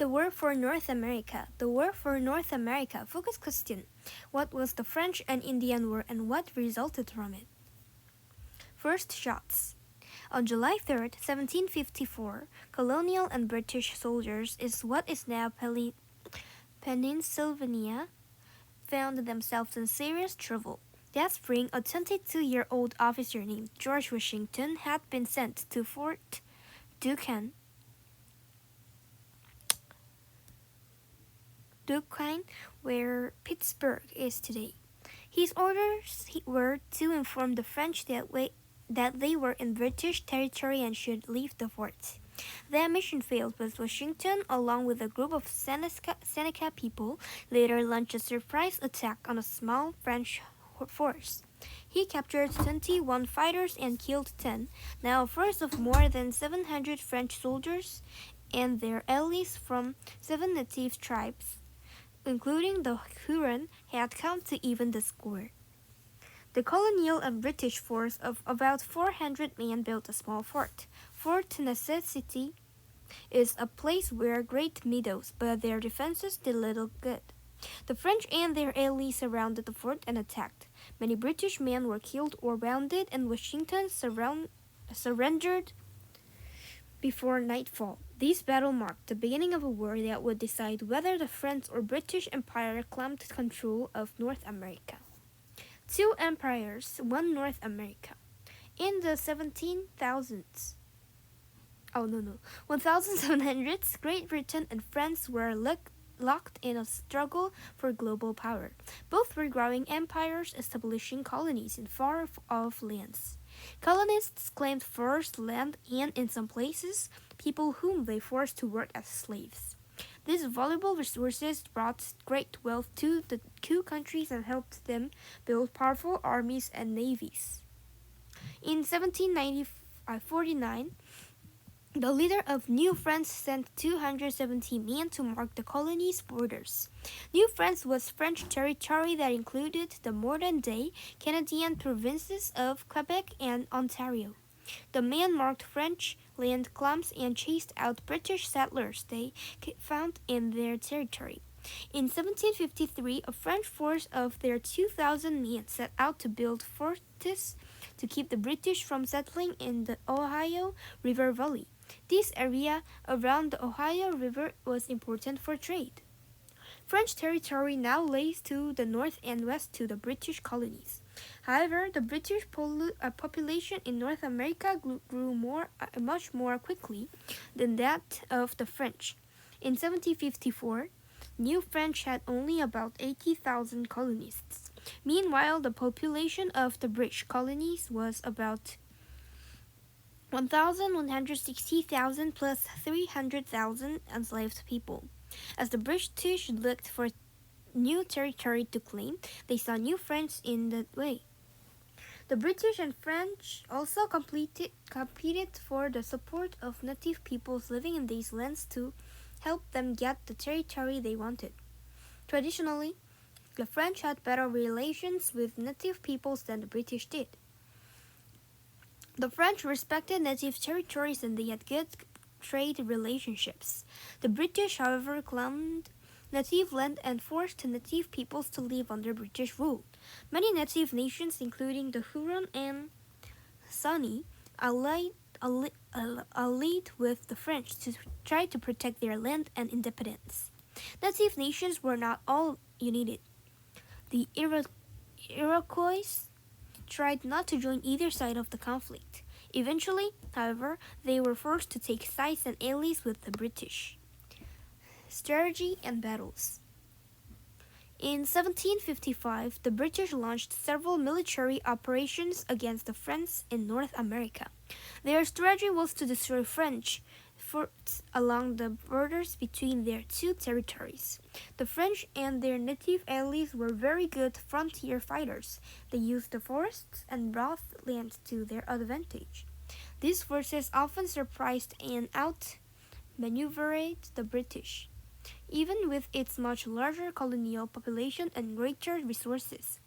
The War for North America. The War for North America. Focus question. What was the French and Indian War and what resulted from it? First shots. On July 3rd, 1754, colonial and British soldiers in what is now Pennsylvania found themselves in serious trouble. That spring, a 22-year-old officer named George Washington had been sent to Fort Duquesne, where Pittsburgh is today. His orders were to inform the French that they were in British territory and should leave the fort. Their mission failed, but Washington, along with a group of Seneca people, later launched a surprise attack on a small French force. He captured 21 fighters and killed 10, now a force of more than 700 French soldiers and their allies from 7 native tribes, including the Huron, had come to even the score. The colonial and British force of about 400 men built a small fort. Fort Necessity is a place where great meadows, but their defenses did little good. The French and their allies surrounded the fort and attacked. Many British men were killed or wounded, and Washington surrendered before nightfall. This battle marked the beginning of a war that would decide whether the French or British Empire claimed control of North America. Two empires, one North America. In the 1700s, Great Britain and France were locked in a struggle for global power. Both were growing empires establishing colonies in far-off lands. Colonists claimed first land and, in some places, people whom they forced to work as slaves. These valuable resources brought great wealth to the two countries and helped them build powerful armies and navies. In 1749, the leader of New France sent 270 men to mark the colony's borders. New France was French territory that included the modern-day Canadian provinces of Quebec and Ontario. The men marked French land claims and chased out British settlers they found in their territory. In 1753, a French force of their 2,000 men set out to build forts to keep the British from settling in the Ohio River Valley. This area around the Ohio River was important for trade. French territory now lays to the north and west to the British colonies. However, the British population in North America grew much more quickly than that of the French. In 1754, New France had only about 80,000 colonists. Meanwhile, the population of the British colonies was about 1,160,000 plus 300,000 enslaved people. As the British looked for new territory to claim, they saw New France in the way. The British and French also competed for the support of native peoples living in these lands to help them get the territory they wanted. Traditionally, the French had better relations with native peoples than the British did. The French respected native territories and they had good trade relationships. The British, however, claimed native land and forced native peoples to live under British rule. Many native nations, including the Huron and Shawnee, allied with the French to try to protect their land and independence. Native nations were not all united. The Iroquois tried not to join either side of the conflict. Eventually, however, they were forced to take sides and allies with the British. Strategy and battles. In 1755, the British launched several military operations against the French in North America. Their strategy was to destroy French forts along the borders between their two territories. The French and their native allies were very good frontier fighters. They used the forests and broad lands to their advantage. These forces often surprised and outmaneuvered the British, even with its much larger colonial population and greater resources.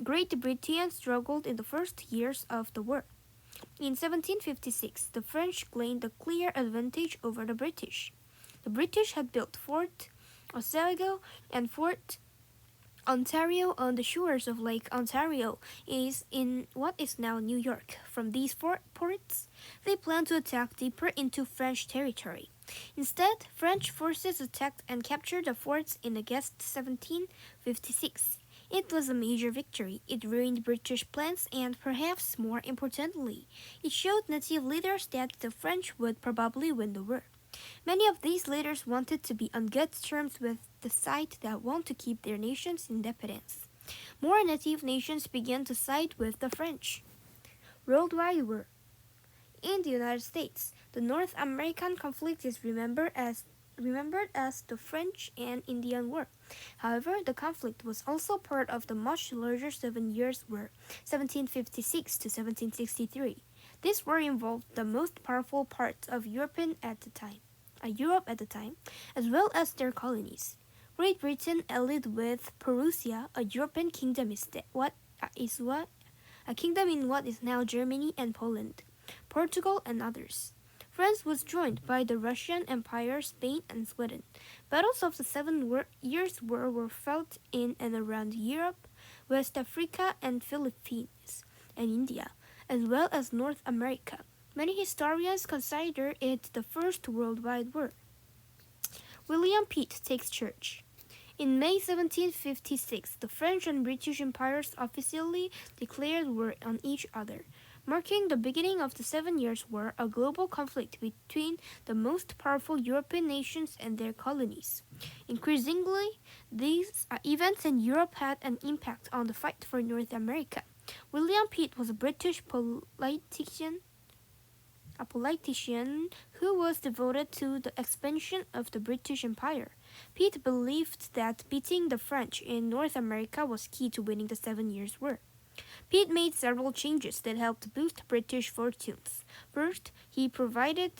Great Britain struggled in the first years of the war. In 1756, the French gained a clear advantage over the British. The British had built Fort Oswego and Fort Ontario on the shores of Lake Ontario is in what is now New York. From these ports, they planned to attack deeper into French territory. Instead, French forces attacked and captured the forts in August 1756. It was a major victory. It ruined British plans and, perhaps more importantly, it showed native leaders that the French would probably win the war. Many of these leaders wanted to be on good terms with the side that want to keep their nation's independence. More native nations began to side with the French. Worldwide War. In the United States, the North American conflict is remembered as the French and Indian War. However, the conflict was also part of the much larger Seven Years' War, 1756 to 1763. This war involved the most powerful parts of Europe at the time, as well as their colonies. Great Britain allied with Prussia, a European kingdom a kingdom in what is now Germany and Poland, Portugal, and others. France was joined by the Russian Empire, Spain, and Sweden. Battles of the Years' War were fought in and around Europe, West Africa, and Philippines, and India, as well as North America. Many historians consider it the First Worldwide War. William Pitt takes charge. In May 1756, the French and British empires officially declared war on each other, marking the beginning of the Seven Years' War, a global conflict between the most powerful European nations and their colonies. Increasingly, these events in Europe had an impact on the fight for North America. William Pitt was a British politician who was devoted to the expansion of the British Empire. Pitt believed that beating the French in North America was key to winning the Seven Years' War. Pitt made several changes that helped boost British fortunes. First, he provided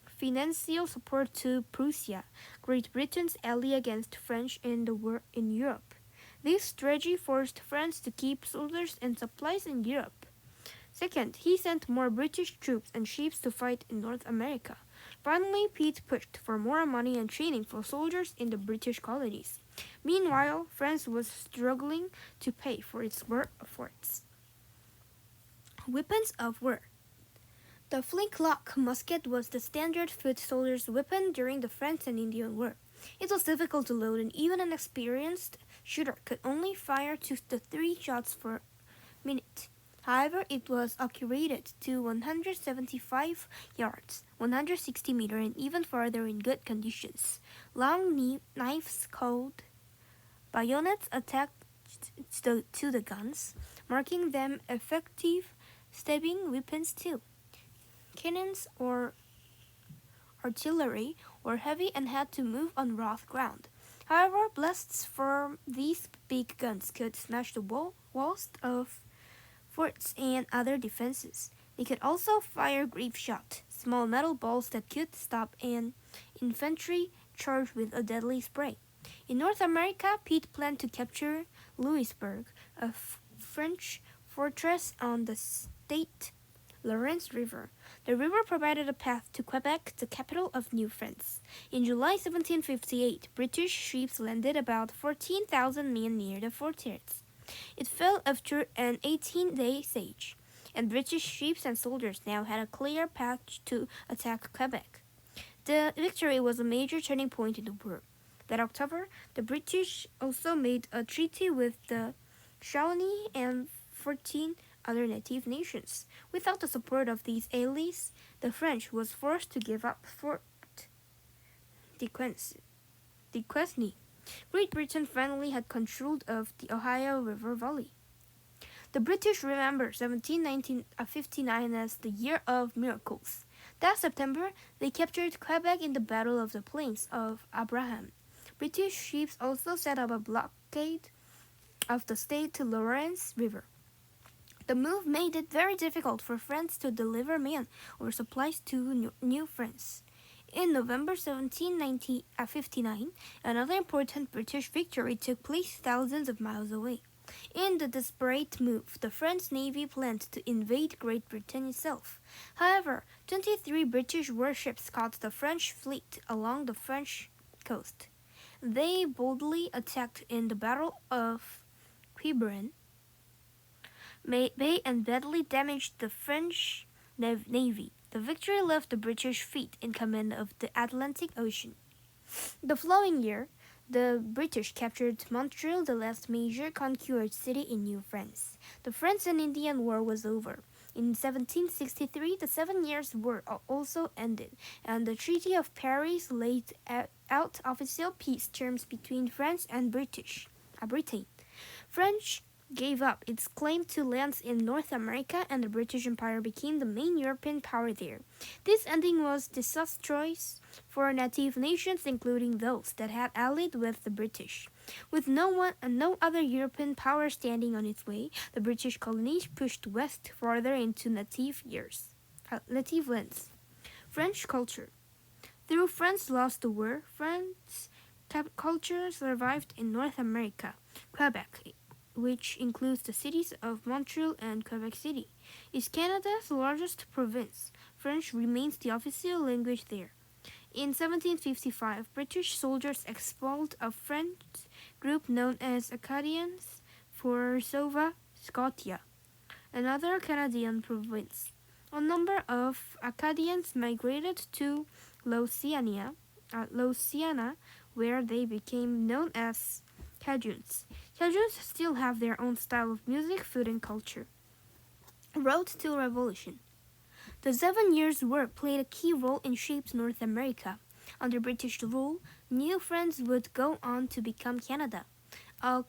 financial support to Prussia, Great Britain's ally against French in the war in Europe. This strategy forced France to keep soldiers and supplies in Europe. Second, he sent more British troops and ships to fight in North America. Finally, Pitt pushed for more money and training for soldiers in the British colonies. Meanwhile, France was struggling to pay for its war efforts. Weapons of war. The flintlock musket was the standard foot soldier's weapon during the French and Indian War. It was difficult to load, and even an experienced shooter could only fire 2 to 3 shots per minute. However, it was accurate to 175 yards, 160 meters, and even farther in good conditions. Long knives called bayonets attached to the guns, making them effective stabbing weapons too. Cannons or artillery were heavy and had to move on rough ground. However, blasts from these big guns could smash the walls of forts and other defenses. They could also fire grape shot, small metal balls that could stop an infantry charge with a deadly spray. In North America, Pitt planned to capture Louisburg, a French fortress on the St. Lawrence River. The river provided a path to Quebec, the capital of New France. In July 1758, British ships landed about 14,000 men near the fortress. It fell after an 18-day siege, and British ships and soldiers now had a clear path to attack Quebec. The victory was a major turning point in the war. That October, the British also made a treaty with the Shawnee and 14 other native nations. Without the support of these allies, the French was forced to give up Fort Duquesne. Great Britain finally had control of the Ohio River Valley. The British remember 1759 as the Year of Miracles. That September, they captured Quebec in the Battle of the Plains of Abraham. British ships also set up a blockade of the St. Lawrence River. The move made it very difficult for France to deliver men or supplies to New France. In November 1759, another important British victory took place thousands of miles away. In the desperate move, the French Navy planned to invade Great Britain itself. However, 23 British warships caught the French fleet along the French coast. They boldly attacked in the Battle of Quiberon Bay and badly damaged the French navy. The victory left the British fleet in command of the Atlantic Ocean. The following year, the British captured Montreal, the last major conquered city in New France. The French and Indian War was over. In 1763, the 7 Years' War also ended, and the Treaty of Paris laid out official peace terms between France and Britain. France gave up its claim to lands in North America, and the British Empire became the main European power there. This ending was disastrous for native nations, including those that had allied with the British. With no other European power standing on its way, the British colonies pushed west farther into native lands. French culture. Though France lost the war, French culture survived in North America. Quebec, which includes the cities of Montreal and Quebec City, is Canada's largest province. French remains the official language there. In 1755, British soldiers expelled a French group known as Acadians for Nova Scotia, another Canadian province. A number of Acadians migrated to Louisiana, where they became known as Cajuns. Cajuns still have their own style of music, food, and culture. Road to Revolution. The 7 Years' War played a key role in shaping North America. Under British rule, New France would go on to become Canada, a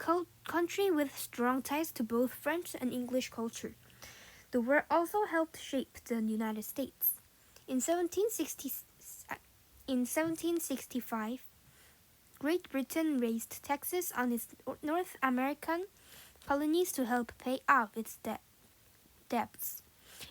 country with strong ties to both French and English culture. The war also helped shape the United States. In 1765, Great Britain raised taxes on its North American colonies to help pay off its debts.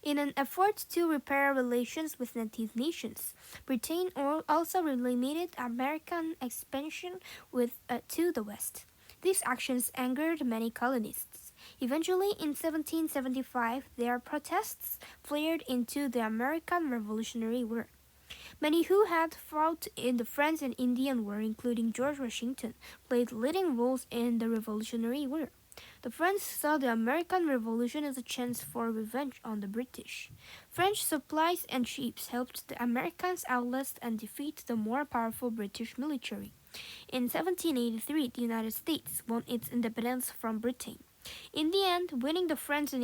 In an effort to repair relations with native nations, Britain also limited American expansion to the West. These actions angered many colonists. Eventually, in 1775, their protests flared into the American Revolutionary War. Many who had fought in the French and Indian War, including George Washington, played leading roles in the Revolutionary War. The French saw the American Revolution as a chance for revenge on the British. French supplies and ships helped the Americans outlast and defeat the more powerful British military. In 1783, the United States won its independence from Britain. In the end, winning the French and